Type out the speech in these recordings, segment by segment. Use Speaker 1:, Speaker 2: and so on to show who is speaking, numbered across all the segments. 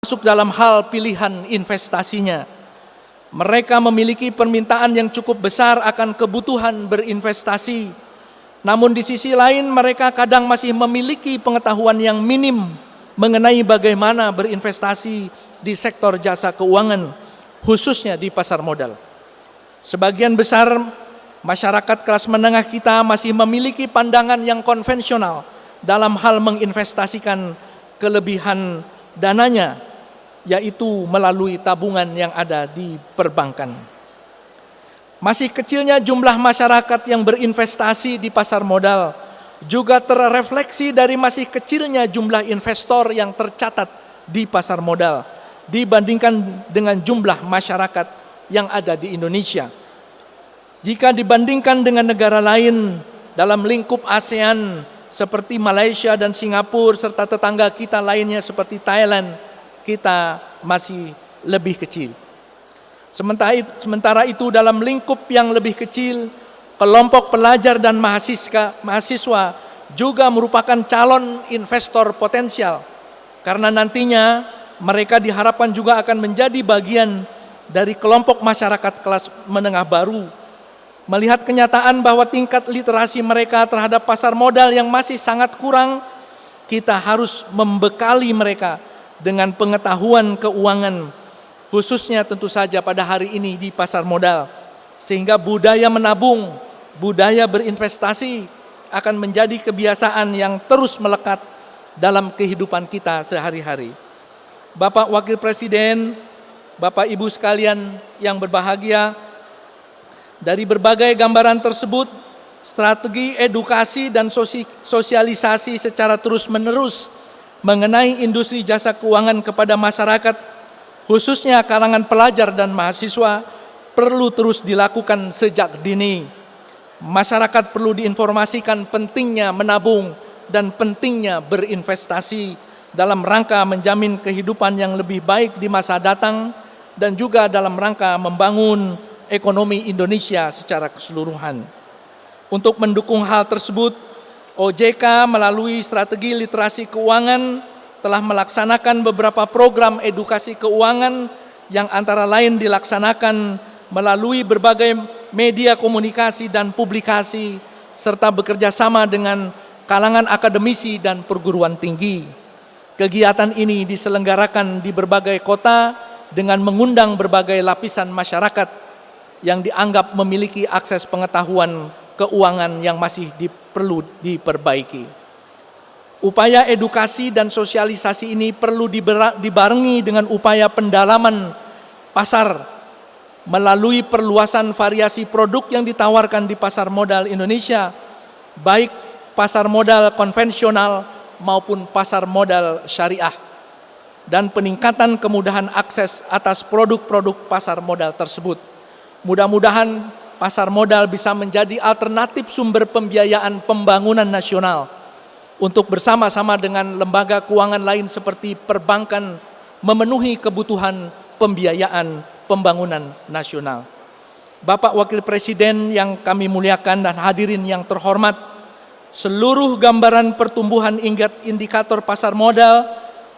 Speaker 1: masuk dalam hal pilihan investasinya. Mereka memiliki permintaan yang cukup besar akan kebutuhan berinvestasi. Namun di sisi lain mereka kadang masih memiliki pengetahuan yang minim mengenai bagaimana berinvestasi di sektor jasa keuangan, khususnya di pasar modal. Sebagian besar masyarakat kelas menengah kita masih memiliki pandangan yang konvensional dalam hal menginvestasikan kelebihan dananya, yaitu melalui tabungan yang ada di perbankan. Masih kecilnya jumlah masyarakat yang berinvestasi di pasar modal juga terrefleksi dari masih kecilnya jumlah investor yang tercatat di pasar modal dibandingkan dengan jumlah masyarakat yang ada di Indonesia. Jika dibandingkan dengan negara lain dalam lingkup ASEAN seperti Malaysia dan Singapura serta tetangga kita lainnya seperti Thailand, kita masih lebih kecil. Sementara itu dalam lingkup yang lebih kecil, kelompok pelajar dan mahasiswa juga merupakan calon investor potensial karena nantinya mereka diharapkan juga akan menjadi bagian dari kelompok masyarakat kelas menengah baru. Melihat kenyataan bahwa tingkat literasi mereka terhadap pasar modal yang masih sangat kurang, kita harus membekali mereka dengan pengetahuan keuangan, khususnya tentu saja pada hari ini di pasar modal, sehingga budaya menabung, budaya berinvestasi akan menjadi kebiasaan yang terus melekat dalam kehidupan kita sehari-hari. Bapak Wakil Presiden, Bapak Ibu sekalian yang berbahagia, dari berbagai gambaran tersebut, strategi edukasi dan sosialisasi secara terus-menerus mengenai industri jasa keuangan kepada masyarakat, khususnya kalangan pelajar dan mahasiswa, perlu terus dilakukan sejak dini. Masyarakat perlu diinformasikan pentingnya menabung dan pentingnya berinvestasi dalam rangka menjamin kehidupan yang lebih baik di masa datang dan juga dalam rangka membangun ekonomi Indonesia secara keseluruhan. Untuk mendukung hal tersebut, OJK melalui strategi literasi keuangan telah melaksanakan beberapa program edukasi keuangan yang antara lain dilaksanakan melalui berbagai media komunikasi dan publikasi serta bekerja sama dengan kalangan akademisi dan perguruan tinggi. Kegiatan ini diselenggarakan di berbagai kota dengan mengundang berbagai lapisan masyarakat yang dianggap memiliki akses pengetahuan keuangan yang masih perlu diperbaiki. Upaya edukasi dan sosialisasi ini perlu dibarengi dengan upaya pendalaman pasar melalui perluasan variasi produk yang ditawarkan di pasar modal Indonesia, baik pasar modal konvensional maupun pasar modal syariah, dan peningkatan kemudahan akses atas produk-produk pasar modal tersebut. Mudah-mudahan pasar modal bisa menjadi alternatif sumber pembiayaan pembangunan nasional untuk bersama-sama dengan lembaga keuangan lain seperti perbankan memenuhi kebutuhan pembiayaan pembangunan nasional. Bapak Wakil Presiden yang kami muliakan dan hadirin yang terhormat, seluruh gambaran pertumbuhan indikator pasar modal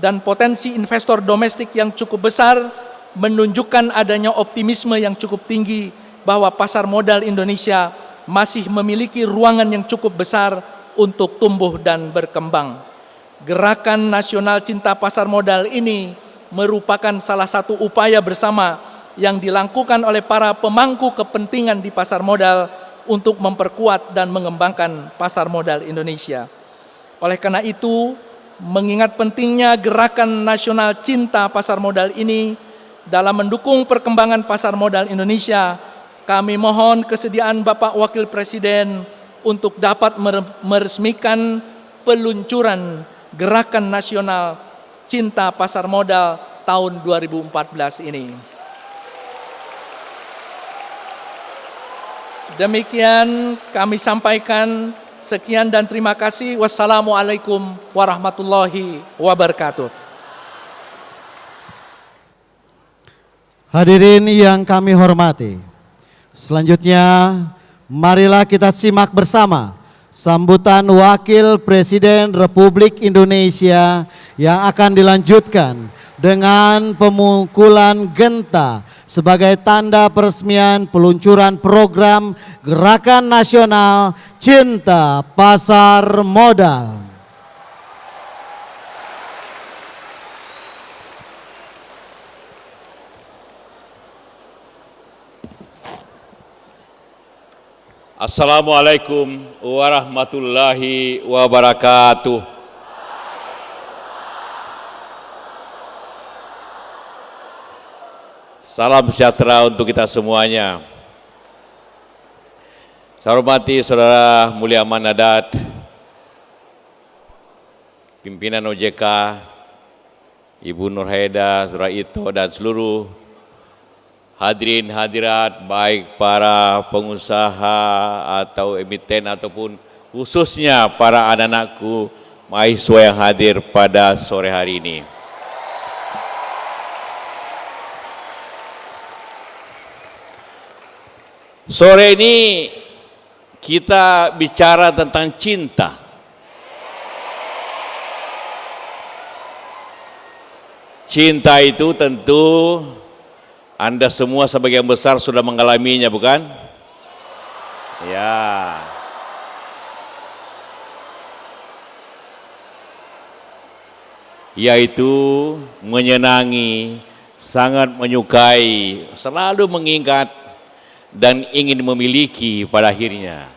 Speaker 1: dan potensi investor domestik yang cukup besar menunjukkan adanya optimisme yang cukup tinggi bahwa pasar modal Indonesia masih memiliki ruangan yang cukup besar untuk tumbuh dan berkembang. Gerakan Nasional Cinta Pasar Modal ini merupakan salah satu upaya bersama yang dilakukan oleh para pemangku kepentingan di pasar modal untuk memperkuat dan mengembangkan pasar modal Indonesia. Oleh karena itu, mengingat pentingnya Gerakan Nasional Cinta Pasar Modal ini dalam mendukung perkembangan pasar modal Indonesia, kami mohon kesediaan Bapak Wakil Presiden untuk dapat meresmikan peluncuran Gerakan Nasional Cinta Pasar Modal tahun 2014 ini. Demikian kami sampaikan. Sekian dan terima kasih. Wassalamualaikum warahmatullahi wabarakatuh.
Speaker 2: Hadirin yang kami hormati, selanjutnya marilah kita simak bersama sambutan Wakil Presiden Republik Indonesia yang akan dilanjutkan dengan pemukulan genta sebagai tanda peresmian peluncuran program Gerakan Nasional Cinta Pasar Modal.
Speaker 3: Assalamualaikum warahmatullahi wabarakatuh. Salam sejahtera untuk kita semuanya. Saya hormati Saudara Mulia Manadat, pimpinan OJK, Ibu Nur Haida, Saudara Ito, dan seluruh hadirin hadirat, baik para pengusaha atau emiten ataupun khususnya para anak-anakku mahasiswa yang hadir pada sore hari ini. Sore ini kita bicara tentang cinta. Cinta itu tentu Anda semua sebagian besar sudah mengalaminya, bukan? Ya. Yaitu menyenangi, sangat menyukai, selalu mengingat dan ingin memiliki pada akhirnya.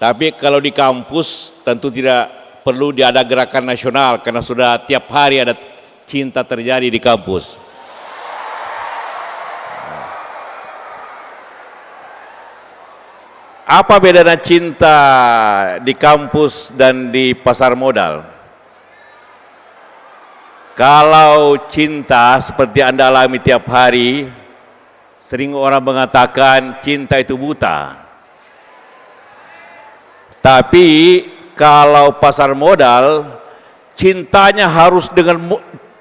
Speaker 3: Tapi kalau di kampus tentu tidak perlu ada gerakan nasional karena sudah tiap hari ada cinta terjadi di kampus. Apa bedanya cinta di kampus dan di pasar modal? Kalau cinta seperti Anda alami tiap hari, sering orang mengatakan cinta itu buta. Tapi kalau pasar modal, cintanya harus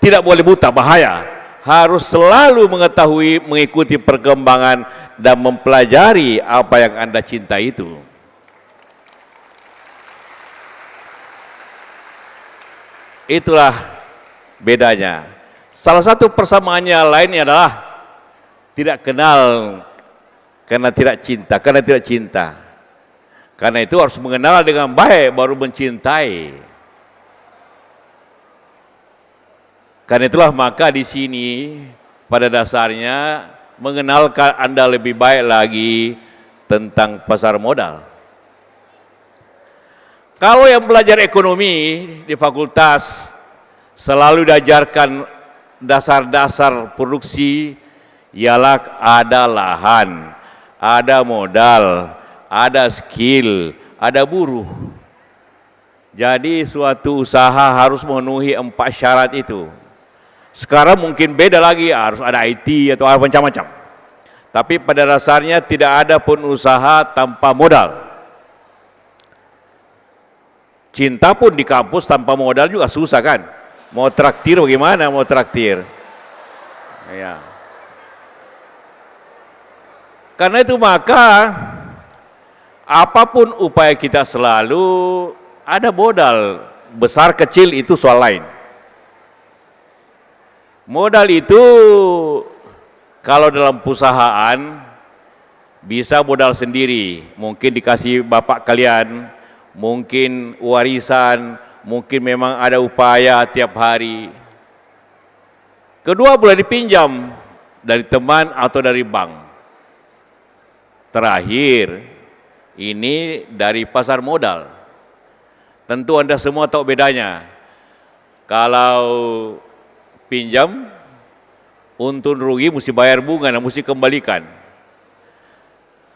Speaker 3: tidak boleh buta, bahaya. Harus selalu mengetahui, mengikuti perkembangan dan mempelajari apa yang Anda cinta itu. Itulah bedanya. Salah satu persamaannya lainnya adalah tidak kenal karena tidak cinta. Karena itu harus mengenal dengan baik baru mencintai. Karena itulah maka di sini pada dasarnya mengenalkan Anda lebih baik lagi tentang pasar modal. Kalau yang belajar ekonomi di fakultas selalu diajarkan dasar-dasar produksi, ialah ada lahan, ada modal, ada skill, ada buruh. Jadi suatu usaha harus memenuhi 4 syarat itu. Sekarang mungkin beda lagi, harus ada IT atau macam-macam. Tapi pada dasarnya tidak ada pun usaha tanpa modal. Cinta pun di kampus tanpa modal juga susah kan? Mau traktir bagaimana mau traktir? Ya. Karena itu maka apapun upaya kita selalu ada modal, besar kecil itu soal lain. Modal itu kalau dalam perusahaan bisa modal sendiri, mungkin dikasih bapak kalian, mungkin warisan, mungkin memang ada upaya tiap hari. Kedua boleh dipinjam dari teman atau dari bank. Terakhir, ini dari pasar modal. Tentu Anda semua tahu bedanya. Kalau pinjam, untung rugi mesti bayar bunga dan mesti kembalikan.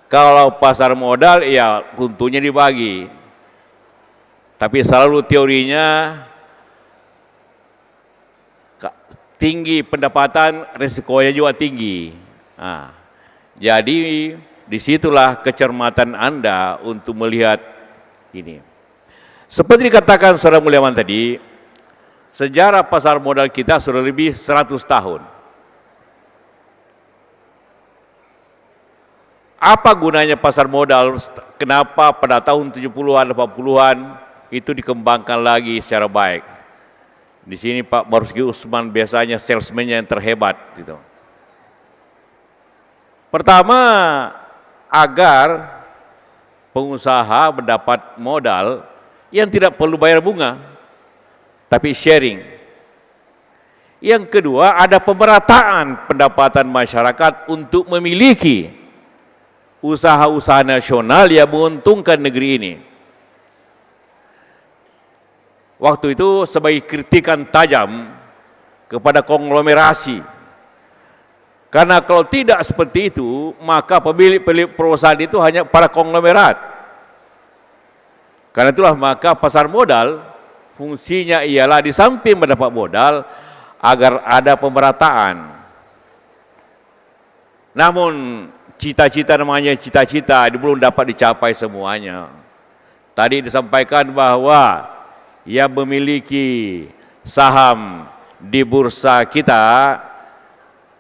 Speaker 3: Kalau pasar modal, ya untungnya dibagi. Tapi selalu teorinya tinggi pendapatan, resikonya juga tinggi. Nah, jadi disitulah kecermatan Anda untuk melihat ini. Seperti dikatakan Saudara Mulyawan tadi, sejarah pasar modal kita sudah lebih 100 tahun. Apa gunanya pasar modal? Kenapa pada tahun 70-an, 80-an itu dikembangkan lagi secara baik. Di sini Pak Marzuki Usman biasanya salesman-nya yang terhebat gitu. Pertama, agar pengusaha mendapat modal yang tidak perlu bayar bunga, tapi sharing. Yang kedua, ada pemerataan pendapatan masyarakat untuk memiliki usaha-usaha nasional yang menguntungkan negeri ini. Waktu itu sebagai kritikan tajam kepada konglomerasi. Karena kalau tidak seperti itu, maka pemilik perusahaan itu hanya para konglomerat. Karena itulah maka pasar modal fungsinya ialah di samping mendapat modal agar ada pemerataan. Namun cita-cita namanya cita-cita belum dapat dicapai semuanya. Tadi disampaikan bahwa yang memiliki saham di bursa kita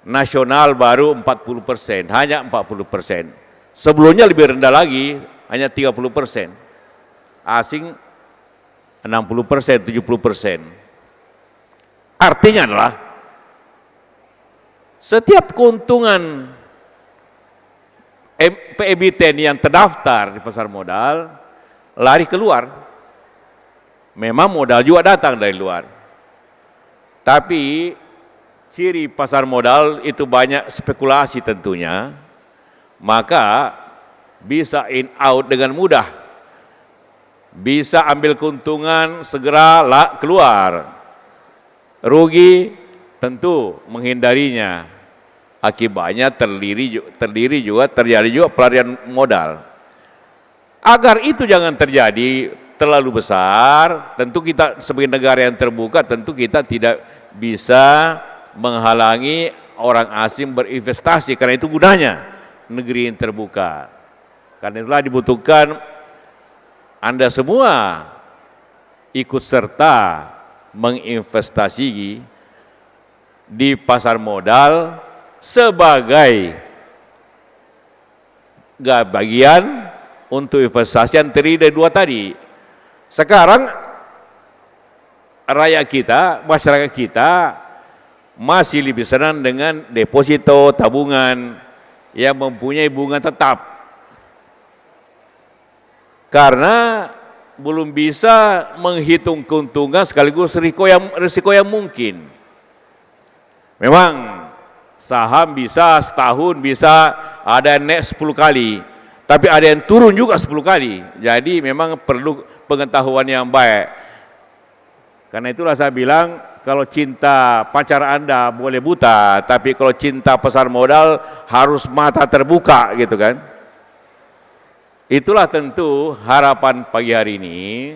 Speaker 3: nasional baru 40%, hanya 40%. Sebelumnya lebih rendah lagi, hanya 30%. Asing 60%, 70%. Artinya adalah setiap keuntungan emiten yang terdaftar di pasar modal lari keluar. Memang modal juga datang dari luar. Tapi ciri pasar modal itu banyak spekulasi tentunya, maka bisa in out dengan mudah. Bisa ambil keuntungan segera keluar. Rugi tentu menghindarinya. Akibatnya terjadi juga pelarian modal. Agar itu jangan terjadi terlalu besar, tentu kita sebagai negara yang terbuka, tentu kita tidak bisa menghalangi orang asing berinvestasi, karena itu gunanya negeri yang terbuka. Karena itulah dibutuhkan Anda semua ikut serta menginvestasi di pasar modal sebagai bagian untuk investasi yang terdiri dari dua tadi. Sekarang rakyat kita, masyarakat kita masih lebih senang dengan deposito tabungan yang mempunyai bunga tetap. Karena belum bisa menghitung keuntungan sekaligus risiko yang mungkin. Memang saham bisa setahun bisa ada yang naik 10 kali, tapi ada yang turun juga 10 kali. Jadi memang perlu pengetahuan yang baik. Karena itulah saya bilang, kalau cinta pacar Anda boleh buta, tapi kalau cinta pasar modal harus mata terbuka gitu kan. Itulah tentu harapan pagi hari ini,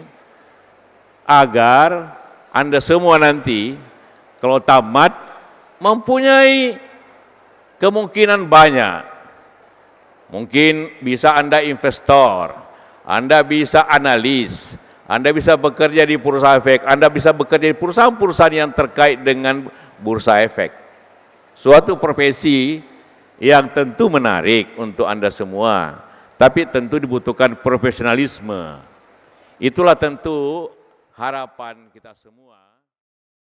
Speaker 3: agar Anda semua nanti kalau tamat mempunyai kemungkinan banyak. Mungkin bisa Anda investor, Anda bisa analis, Anda bisa bekerja di bursa efek, Anda bisa bekerja di perusahaan-perusahaan yang terkait dengan bursa efek. Suatu profesi yang tentu menarik untuk Anda semua, tapi tentu dibutuhkan profesionalisme. Itulah tentu harapan kita semua.